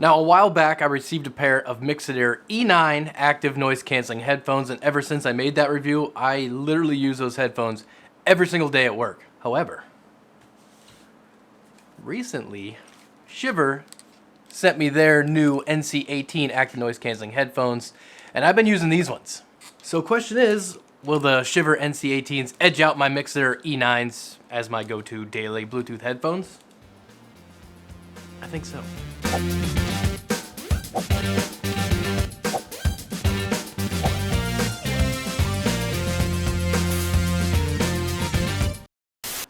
Now, a while back, I received a pair of Mixcder E9 active noise canceling headphones, and ever since I made that review, I literally use those headphones every single day at work. However, recently, Shivr sent me their new NC18 active noise canceling headphones, and I've been using these ones. So question is, will the Shivr NC18s edge out my Mixcder E9s as my go-to daily Bluetooth headphones? I think so.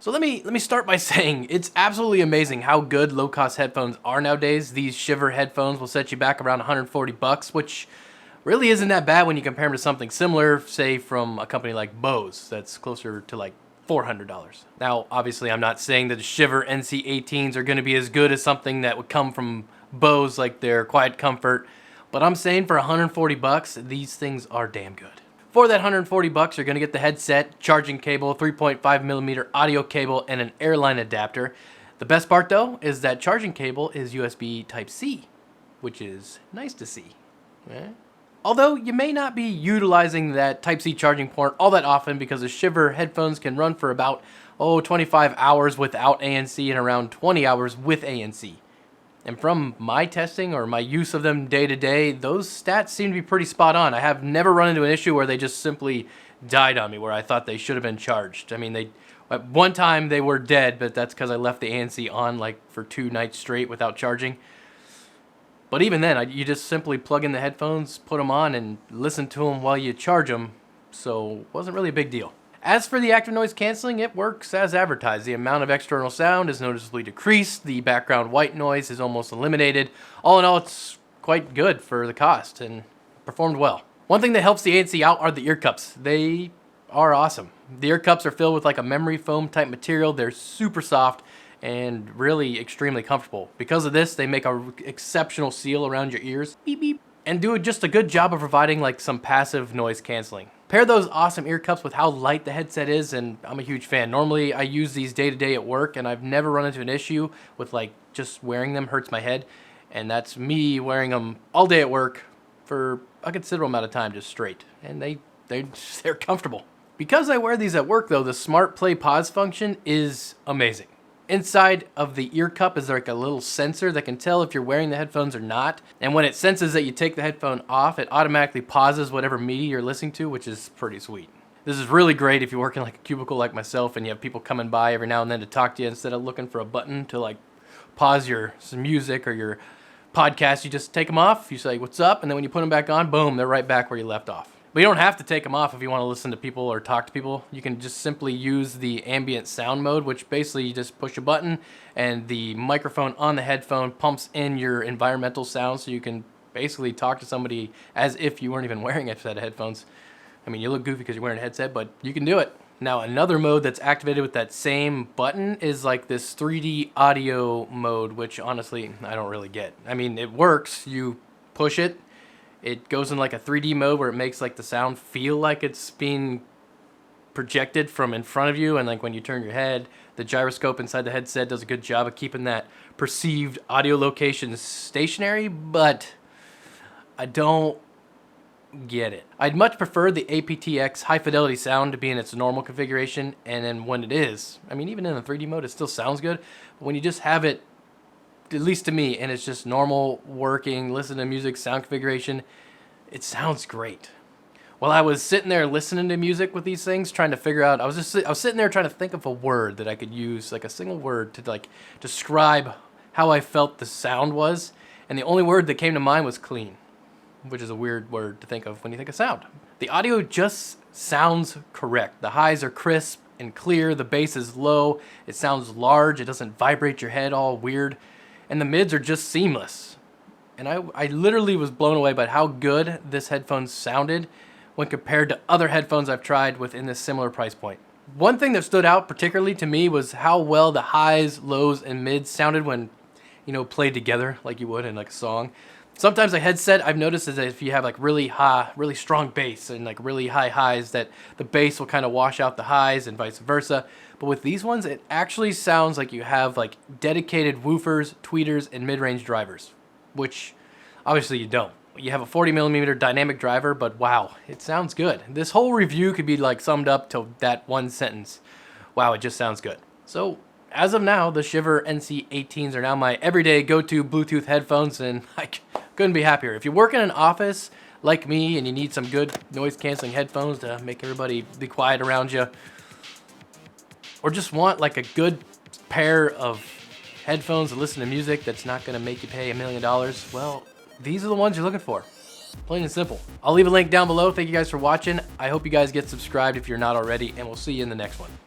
So let me start by saying it's absolutely amazing how good low-cost headphones are nowadays. These Shivr headphones will set you back around 140 bucks, which really isn't that bad when you compare them to something similar, say from a company like Bose, that's closer to like $400. Now, obviously, I'm not saying that the Shivr NC18s are going to be as good as something that would come from Bose, like their Quiet Comfort, but I'm saying for 140 bucks, these things are damn good. For that 140 bucks, you're going to get the headset, charging cable, 3.5mm audio cable, and an airline adapter. The best part, though, is that charging cable is USB Type-C, which is nice to see. Although you may not be utilizing that Type-C charging port all that often because the Shivr headphones can run for about 25 hours without ANC and around 20 hours with ANC. And from my testing or my use of them day to day, those stats seem to be pretty spot on. I have never run into an issue where they just simply died on me, where I thought they should have been charged. I mean, at one time they were dead, but that's because I left the ANC on like for 2 nights straight without charging. But even then, you just simply plug in the headphones, put them on, and listen to them while you charge them, so it wasn't really a big deal. As for the active noise canceling, it works as advertised. The amount of external sound is noticeably decreased, the background white noise is almost eliminated. All in all, it's quite good for the cost and performed well. One thing that helps the ANC out are the ear cups. They are awesome. The ear cups are filled with like a memory foam type material. They're super soft and really extremely comfortable. Because of this, they make an exceptional seal around your ears, beep beep, and do just a good job of providing like some passive noise canceling. Pair those awesome ear cups with how light the headset is, and I'm a huge fan. Normally I use these day to day at work, and I've never run into an issue with like just wearing them hurts my head, and that's me wearing them all day at work for a considerable amount of time just straight, and they're comfortable. Because I wear these at work though, the Smart Play Pause function is amazing. Inside of the ear cup is like a little sensor that can tell if you're wearing the headphones or not. And when it senses that you take the headphone off, it automatically pauses whatever media you're listening to, which is pretty sweet. This is really great if you work in like a cubicle like myself and you have people coming by every now and then to talk to you. Instead of looking for a button to like pause some music or your podcast, you just take them off, you say what's up, and then when you put them back on, boom, they're right back where you left off. But you don't have to take them off if you want to listen to people or talk to people. You can just simply use the ambient sound mode, which basically you just push a button and the microphone on the headphone pumps in your environmental sound, so you can basically talk to somebody as if you weren't even wearing a set of headphones. I mean, you look goofy because you're wearing a headset, but you can do it. Now, another mode that's activated with that same button is like this 3D audio mode, which honestly, I don't really get. I mean, it works. You push it. It goes in like a 3D mode where it makes like the sound feel like it's being projected from in front of you, and like when you turn your head, the gyroscope inside the headset does a good job of keeping that perceived audio location stationary, but I don't get it. I'd much prefer the aptX high fidelity sound to be in its normal configuration, and then when it is, I mean, even in the 3D mode it still sounds good, but when you just have it, at least to me, and it's just normal working, listen to music, sound configuration, it sounds great. While I was sitting there listening to music with these things, trying to figure out, I was sitting there trying to think of a word that I could use, like a single word to like describe how I felt the sound was, and the only word that came to mind was clean, which is a weird word to think of when you think of sound. The audio just sounds correct. The highs are crisp and clear, the bass is low, it sounds large, it doesn't vibrate your head all weird, and the mids are just seamless. And I literally was blown away by how good this headphone sounded when compared to other headphones I've tried within this similar price point. One thing that stood out particularly to me was how well the highs, lows, and mids sounded when, played together like you would in like a song. Sometimes a headset I've noticed is that if you have like really high, really strong bass and like really high highs, that the bass will kind of wash out the highs and vice versa. But with these ones, it actually sounds like you have like dedicated woofers, tweeters, and mid-range drivers. which obviously you don't. You have a 40mm dynamic driver, but wow, it sounds good. This whole review could be like summed up to that one sentence. Wow, it just sounds good. So as of now, the Shivr NC18s are now my everyday go-to Bluetooth headphones, and I couldn't be happier. If you work in an office like me and you need some good noise-canceling headphones to make everybody be quiet around you, or just want like a good pair of headphones to listen to music that's not going to make you pay $1 million, well, these are the ones you're looking for. Plain and simple. I'll leave a link down below. Thank you guys for watching. I hope you guys get subscribed if you're not already, and we'll see you in the next one.